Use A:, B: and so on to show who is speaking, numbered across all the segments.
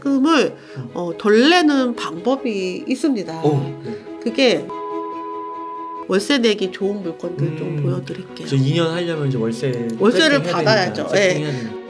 A: 세금을 덜 내는 방법이 있습니다.
B: 네.
A: 그게 월세 내기 좋은 물건들 좀 보여드릴게요.
B: 저 2년 하려면 이제 월세를
A: 받아야죠.
B: 세팅해야 되니까.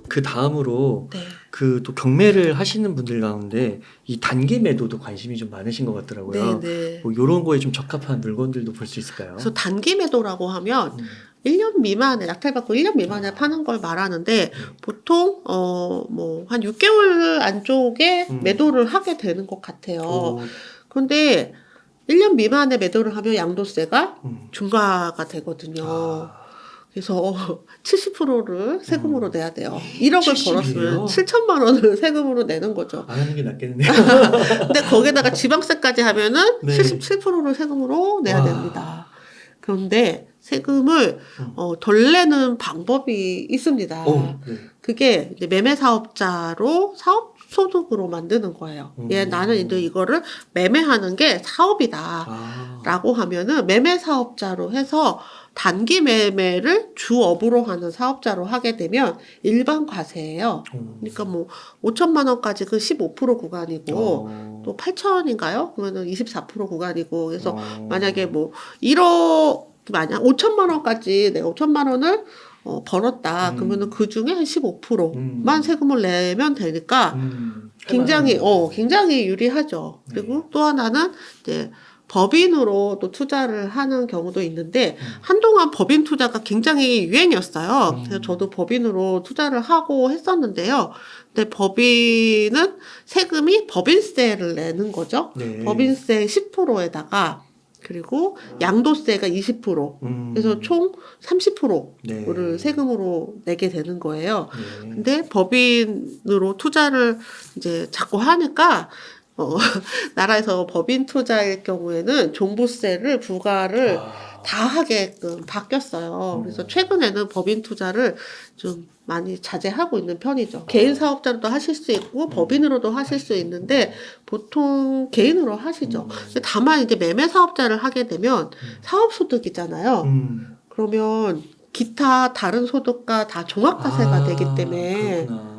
B: 그 다음으로
A: 네.
B: 그 또 경매를 하시는 분들 가운데 이 단기 매도도 관심이 좀 많으신 것 같더라고요.
A: 네.
B: 뭐 이런 거에 좀 적합한 물건들도 볼 수 있을까요?
A: 그래서 단기 매도라고 하면 1년 미만에 낙찰받고 1년 미만에 파는 걸 말하는데 보통 뭐 한 6개월 안쪽에 매도를 하게 되는 것 같아요. 그런데 1년 미만에 매도를 하면 양도세가 중과가 되거든요. 그래서 70%를 세금으로 내야 돼요. 1억을
B: 70이에요?
A: 벌었으면 7천만 원을 세금으로 내는 거죠.
B: 안 하는 게 낫겠네요.
A: 근데 거기다가 지방세까지 하면은
B: 네.
A: 77%를 세금으로 내야 됩니다. 그런데 세금을 덜 내는 방법이 있습니다.
B: 네.
A: 그게 이제 매매 사업자로 사업 소득으로 만드는 거예요. 나는 이제 이거를 매매하는 게 사업이다. 라고 하면은 매매 사업자로 해서 단기 매매를 주업으로 하는 사업자로 하게 되면 일반 과세예요. 그러니까 뭐 5천만 원까지 그 15% 구간이고 또 8천인가요? 그러면은 24% 구간이고 그래서 만약에 뭐 1억 만약 5천만 원까지 내가 5천만 원을 벌었다. 그러면은 그 중에 한 15%만 세금을 내면 되니까 굉장히 유리하죠. 그리고 또 하나는 이제 법인으로 또 투자를 하는 경우도 있는데 한동안 법인 투자가 굉장히 유행이었어요. 그래서 저도 법인으로 투자를 하고 했었는데요. 근데 법인은 세금이 법인세를 내는 거죠.
B: 네.
A: 법인세 10%에다가 그리고 양도세가 20%. 그래서 총 30%를
B: 네.
A: 세금으로 내게 되는 거예요.
B: 네.
A: 근데 법인으로 투자를 이제 자꾸 하니까 나라에서 법인 투자일 경우에는 종부세를 부과를 다 하게끔 바뀌었어요. 그래서 최근에는 법인 투자를 좀 많이 자제하고 있는 편이죠. 개인 사업자로도 하실 수 있고 법인으로도 하실 수 있는데 보통 개인으로 하시죠. 근데 다만 이제 매매 사업자를 하게 되면 사업소득이잖아요. 그러면 기타 다른 소득과 다 종합과세가 되기 때문에
B: 그렇구나.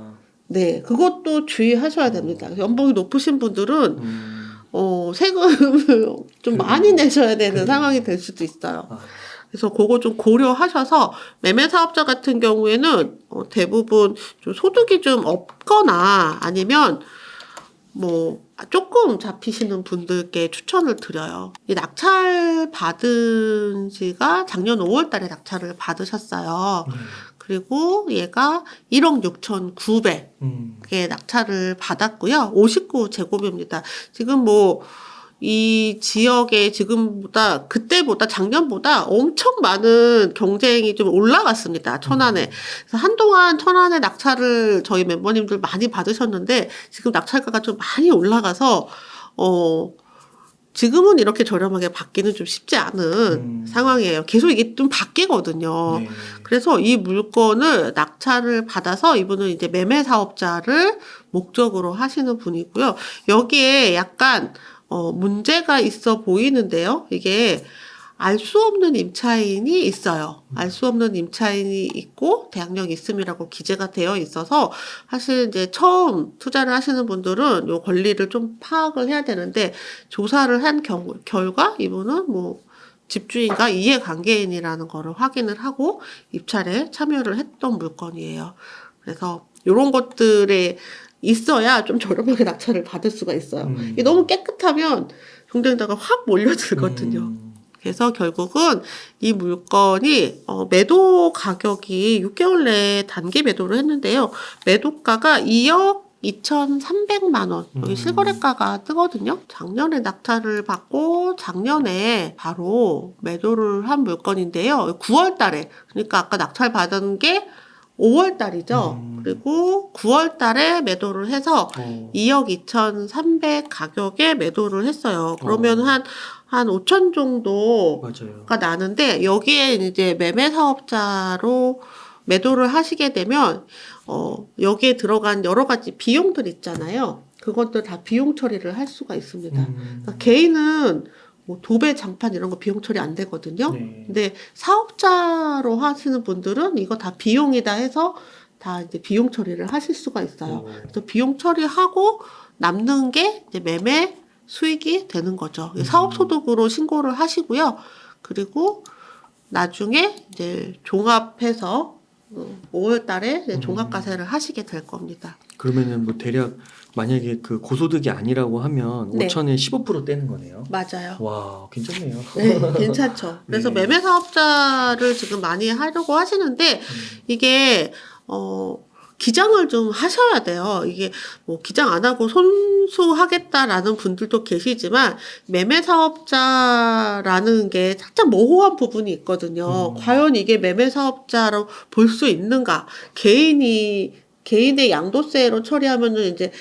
A: 네, 그것도 주의하셔야 됩니다. 연봉이 높으신 분들은 세금을 좀 많이 내셔야 되는 상황이 될 수도 있어요. 그래서 그거 좀 고려하셔서 매매 사업자 같은 경우에는 대부분 좀 소득이 좀 없거나 아니면 뭐 조금 잡히시는 분들께 추천을 드려요. 이 낙찰 받은 지가 작년 5월 달에 낙찰을 받으셨어요. 그리고 얘가 1억 6,900에 낙찰을 받았고요. 59제곱입니다. 지금 뭐 이 지역에 지금보다 그때보다 작년보다 엄청 많은 경쟁이 좀 올라갔습니다. 천안에. 그래서 한동안 천안에 낙찰을 저희 멤버님들 많이 받으셨는데 지금 낙찰가가 좀 많이 올라가서 지금은 이렇게 저렴하게 받기는 좀 쉽지 않은 상황이에요. 계속 이게 좀 바뀌거든요.
B: 네.
A: 그래서 이 물건을 낙찰을 받아서 이분은 이제 매매 사업자를 목적으로 하시는 분이고요. 여기에 약간 문제가 있어 보이는데요. 이게 알 수 없는 임차인이 있어요. 알 수 없는 임차인이 있고 대항력 있음이라고 기재가 되어 있어서 사실 이제 처음 투자를 하시는 분들은 요 권리를 좀 파악을 해야 되는데 조사를 한 결과 이분은 뭐 집주인과 이해관계인이라는 거를 확인을 하고 입찰에 참여를 했던 물건이에요. 그래서 이런 것들에 있어야 좀 저렴하게 낙찰을 받을 수가 있어요. 이게 너무 깨끗하면 경쟁자가 확 몰려들거든요. 그래서 결국은 이 물건이 매도 가격이 6개월 내에 단기 매도를 했는데요. 매도가가 2억 2,300만 원. 여기 실거래가가 뜨거든요. 작년에 낙찰을 받고 작년에 바로 매도를 한 물건인데요. 9월 달에. 그러니까 아까 낙찰 받은 게 5월 달이죠. 그리고 9월 달에 매도를 해서 2억 2,300 가격에 매도를 했어요. 그러면 한 5천 정도가
B: 맞아요.
A: 나는데 여기에 이제 매매 사업자로 매도를 하시게 되면 여기에 들어간 여러 가지 비용들 있잖아요. 그것들 다 비용 처리를 할 수가 있습니다. 그러니까 개인은 뭐 도배, 장판 이런 거 비용 처리 안 되거든요.
B: 네.
A: 근데 사업자로 하시는 분들은 이거 다 비용이다 해서 다 이제 비용 처리를 하실 수가 있어요. 그래서 비용 처리하고 남는 게 이제 매매 수익이 되는 거죠. 사업소득으로 신고를 하시고요. 그리고 나중에 이제 종합해서 5월 달에 이제 종합과세를 하시게 될 겁니다.
B: 그러면은 뭐 대략 만약에 그 고소득이 아니라고 하면
A: 네.
B: 5천에 15% 떼는 거네요.
A: 맞아요.
B: 와, 괜찮네요.
A: 네, 괜찮죠. 그래서
B: 네.
A: 매매 사업자를 지금 많이 하려고 하시는데 이게 기장을 좀 하셔야 돼요. 이게 뭐 기장 안 하고 손수하겠다라는 분들도 계시지만 매매 사업자라는 게 살짝 모호한 부분이 있거든요. 과연 이게 매매 사업자로 볼 수 있는가? 개인의 양도세로 처리하면은 이제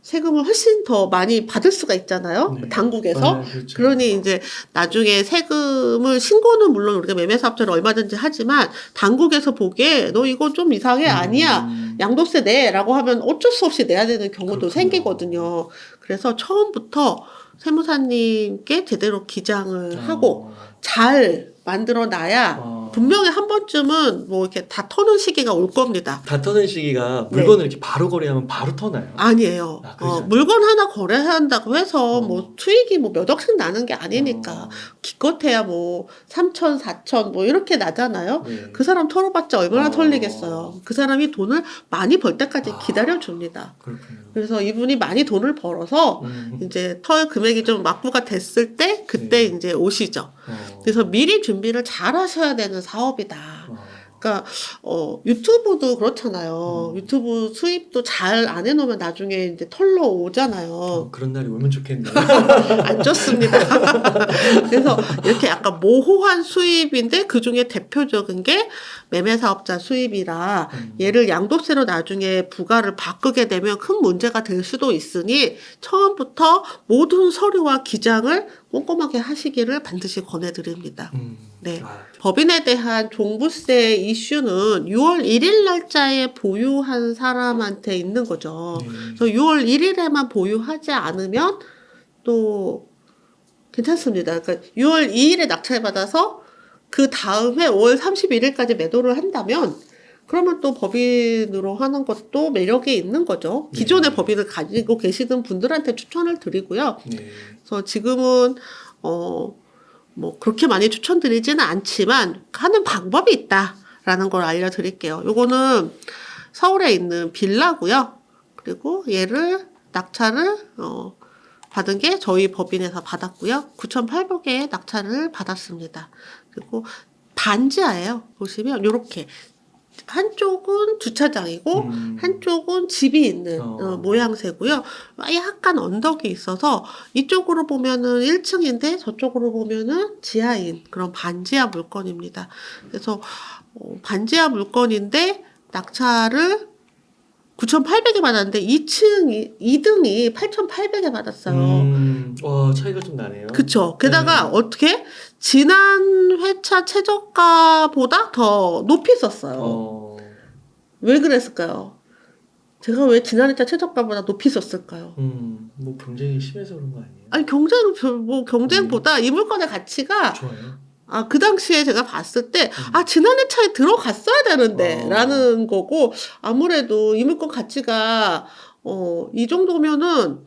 A: 세금을 훨씬 더 많이 받을 수가 있잖아요.
B: 네.
A: 당국에서.
B: 아, 그렇죠.
A: 그러니 이제 나중에 세금을 신고는 물론 우리가 매매사업자를 얼마든지 하지만 당국에서 보기에 너 이거 좀 이상해 아니야 양도세 내라고 하면 어쩔 수 없이 내야 되는 경우도
B: 그렇구나.
A: 생기거든요. 그래서 처음부터 세무사님께 제대로 기장을 하고 잘 만들어 놔야 분명히 한 번쯤은 뭐 이렇게 다 터는 시기가 올 겁니다.
B: 다 터는 시기가 물건을 이렇게 바로 거래하면 바로 터나요?
A: 아니에요.
B: 아, 그러지 않아요?
A: 물건 하나 거래한다고 해서 뭐 수익이 뭐 몇 억씩 나는 게 아니니까 기껏해야 뭐 3천, 4천 뭐 이렇게 나잖아요.
B: 네.
A: 그 사람 털어봤자 얼마나 털리겠어요. 그 사람이 돈을 많이 벌 때까지 기다려줍니다.
B: 그렇군요.
A: 그래서 이분이 많이 돈을 벌어서 이제 털 금액이 좀 막부가 됐을 때 그때 이제 오시죠. 그래서 미리 준비를 잘 하셔야 되는 사업이다. 그러니까 유튜브도 그렇잖아요. 유튜브 수입도 잘 안 해놓으면 나중에 이제 털러 오잖아요.
B: 그런 날이 오면 좋겠네요.
A: 안 좋습니다. 그래서 이렇게 약간 모호한 수입인데 그 중에 대표적인 게 매매사업자 수입이라 얘를 양도세로 나중에 부과를 바꾸게 되면 큰 문제가 될 수도 있으니 처음부터 모든 서류와 기장을 꼼꼼하게 하시기를 반드시 권해드립니다. 네. 법인에 대한 종부세 이슈는 6월 1일 날짜에 보유한 사람한테 있는 거죠. 그래서 6월 1일에만 보유하지 않으면 또 괜찮습니다. 그러니까 6월 2일에 낙찰 받아서 그 다음에 5월 31일까지 매도를 한다면 그러면 또 법인으로 하는 것도 매력이 있는 거죠. 기존의 법인을 가지고 계시는 분들한테 추천을 드리고요. 그래서 지금은 뭐 그렇게 많이 추천드리지는 않지만 하는 방법이 있다라는 걸 알려드릴게요. 요거는 서울에 있는 빌라고요. 그리고 얘를 낙찰을 받은 게 저희 법인에서 받았고요. 9,800에 낙찰을 받았습니다. 그리고 반지하예요. 보시면 요렇게 한쪽은 주차장이고 한쪽은 집이 있는 모양새고요. 약간 언덕이 있어서 이쪽으로 보면은 1층인데 저쪽으로 보면은 지하인 그런 반지하 물건입니다. 그래서 반지하 물건인데 낙찰을 9,800에 받았는데 2등이 8,800에 받았어요.
B: 와, 차이가 좀 나네요.
A: 그쵸. 게다가 어떻게 지난 회차 최저가보다 더 높이 썼어요. 왜 그랬을까요? 제가 왜 지난 회차 최저가보다 높이 썼을까요?
B: 뭐 경쟁이 심해서 그런 거 아니에요?
A: 아니 경쟁보다 이 물건의 가치가
B: 좋아요.
A: 그 당시에 제가 봤을 때, 지난 회차에 들어갔어야 되는데, 라는 거고, 아무래도 이 물건 가치가, 이 정도도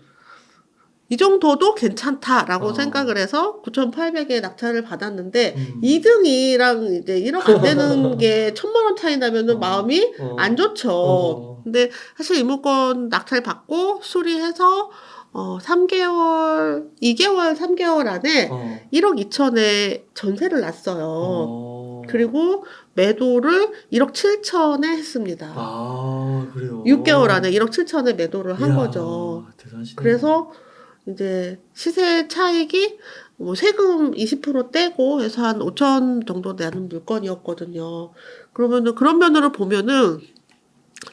A: 괜찮다라고 생각을 해서 9,800에 낙찰을 받았는데, 2등이랑 이제 1억 안 되는 게 1,000만 원 차이 나면은 마음이 안 좋죠. 근데 사실 이 물건 낙찰 받고 수리해서 2개월, 3개월 안에 1억 2천에 전세를 놨어요. 그리고 매도를 1억 7천에 했습니다.
B: 그래요?
A: 6개월 안에 1억 7천에 매도를 한 거죠.
B: 대단하시네요.
A: 그래서 이제 시세 차익이 뭐 세금 20% 떼고 해서 한 5천 정도 나는 물건이었거든요. 그러면은 그런 면으로 보면은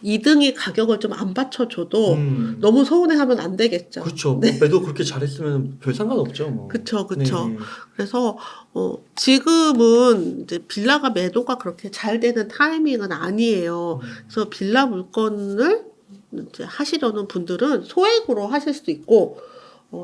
A: 2등이 가격을 좀 안 받쳐줘도 너무 서운해하면 안 되겠죠.
B: 그렇죠. 뭐 매도 그렇게 잘했으면 별 상관없죠. 뭐.
A: 그쵸.
B: 네.
A: 그래서 지금은 이제 빌라가 매도가 그렇게 잘 되는 타이밍은 아니에요. 그래서 빌라 물건을 이제 하시려는 분들은 소액으로 하실 수 있고,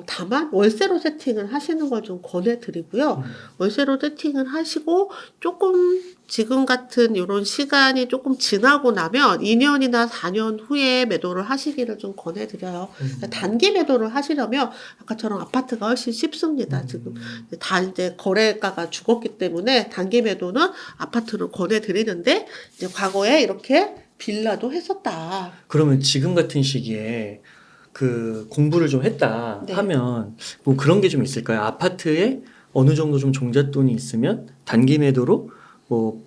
A: 다만 월세로 세팅을 하시는 걸 좀 권해드리고요. 월세로 세팅을 하시고 조금 지금 같은 이런 시간이 조금 지나고 나면 2년이나 4년 후에 매도를 하시기를 좀 권해드려요. 그러니까 단기 매도를 하시려면 아까처럼 아파트가 훨씬 쉽습니다. 지금 다 이제 거래가가 죽었기 때문에 단기 매도는 아파트를 권해드리는데 이제 과거에 이렇게 빌라도 했었다.
B: 그러면 지금 같은 시기에 그 공부를 좀 했다
A: 네.
B: 하면 뭐 그런 게 좀 있을까요? 아파트에 어느 정도 좀 종잣돈이 있으면 단기 매도로 뭐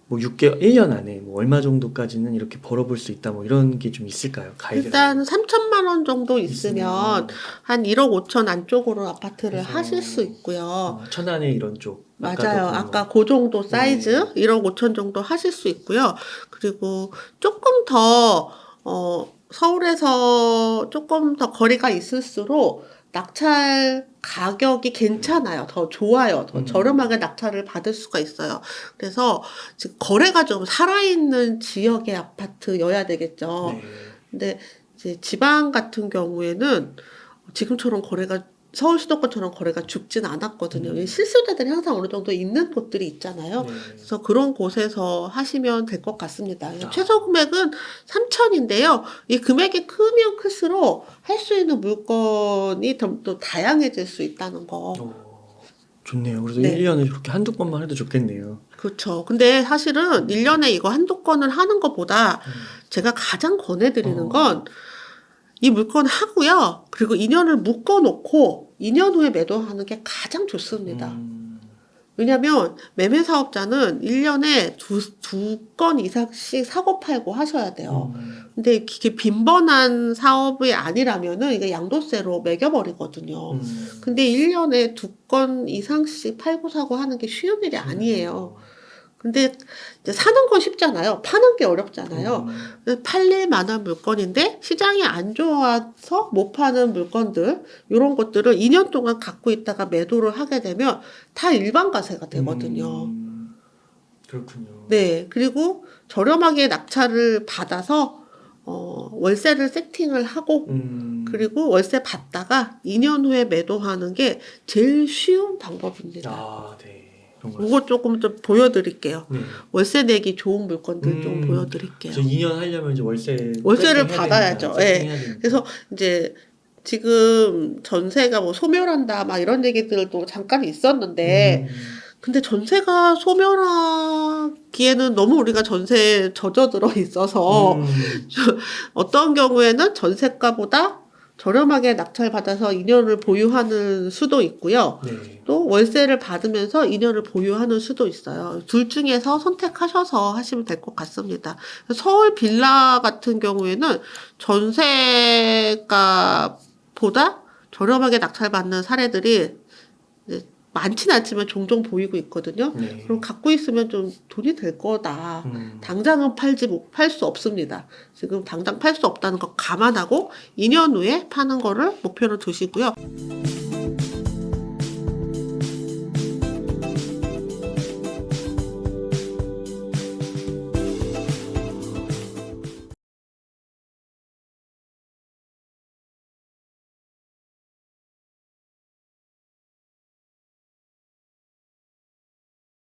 B: 6개월, 1년 안에 뭐 얼마 정도까지는 이렇게 벌어볼 수 있다 뭐 이런 게 좀 있을까요?
A: 일단 3천만 원 정도 있으면 한 1억 5천 안쪽으로 아파트를
B: 그래서
A: 하실 수 있고요.
B: 천안에 이런 쪽
A: 맞아요.
B: 아까도
A: 아까 그 정도 사이즈
B: 네.
A: 1억 5천 정도 하실 수 있고요. 그리고 조금 더 서울에서 조금 더 거리가 있을수록 낙찰 가격이 괜찮아요. 더 좋아요. 더 저렴하게 낙찰을 받을 수가 있어요. 그래서 지금 거래가 좀 살아있는 지역의 아파트여야 되겠죠.
B: 네.
A: 근데 이제 지방 같은 경우에는 지금처럼 거래가 서울 수도권처럼 거래가 죽진 않았거든요. 실수요자들이 항상 어느 정도 있는 곳들이 있잖아요.
B: 네.
A: 그래서 그런 곳에서 하시면 될 것 같습니다.
B: 아.
A: 최소 금액은 3천인데요. 이 금액이 크면 클수록 할 수 있는 물건이 더 다양해질 수 있다는 거.
B: 좋네요. 그래서
A: 네.
B: 1년에 이렇게 한두 건만 해도 좋겠네요.
A: 그렇죠. 근데 사실은 1년에 이거 한두 건을 하는 것보다 제가 가장 권해드리는 건 이 물건 하고요. 그리고 2년을 묶어놓고 2년 후에 매도하는 게 가장 좋습니다. 왜냐면 매매 사업자는 1년에 두 건 이상씩 사고 팔고 하셔야 돼요. 근데 이게 빈번한 사업이 아니라면은 이게 양도세로 매겨버리거든요. 근데 1년에 2건 이상씩 팔고 사고 하는 게 쉬운 일이 아니에요. 근데 이제 사는 건 쉽잖아요. 파는 게 어렵잖아요. 팔릴 만한 물건인데 시장이 안 좋아서 못 파는 물건들 이런 것들을 2년 동안 갖고 있다가 매도를 하게 되면 다 일반가세가 되거든요.
B: 그렇군요.
A: 네. 그리고 저렴하게 낙찰을 받아서 월세를 세팅을 하고 그리고 월세 받다가 2년 후에 매도하는 게 제일 쉬운 방법입니다.
B: 아, 네.
A: 이거 조금 좀 보여드릴게요.
B: 네.
A: 월세 내기 좋은 물건들 좀 보여드릴게요.
B: 저 2년 하려면 이제 월세를
A: 받아야죠. 예. 그래서 이제 지금 전세가 뭐 소멸한다 막 이런 얘기들도 잠깐 있었는데 근데 전세가 소멸하기에는 너무 우리가 전세에 젖어들어 있어서 어떤 경우에는 전세가보다 저렴하게 낙찰받아서 2년을 보유하는 수도 있고요.
B: 네.
A: 또 월세를 받으면서 2년을 보유하는 수도 있어요. 둘 중에서 선택하셔서 하시면 될 것 같습니다. 서울 빌라 같은 경우에는 전세가보다 저렴하게 낙찰받는 사례들이 많지는 않지만 종종 보이고 있거든요.
B: 네.
A: 그럼 갖고 있으면 좀 돈이 될 거다. 당장은 팔 수 없습니다. 지금 당장 팔 수 없다는 거 감안하고 2년 후에 파는 거를 목표로 두시고요.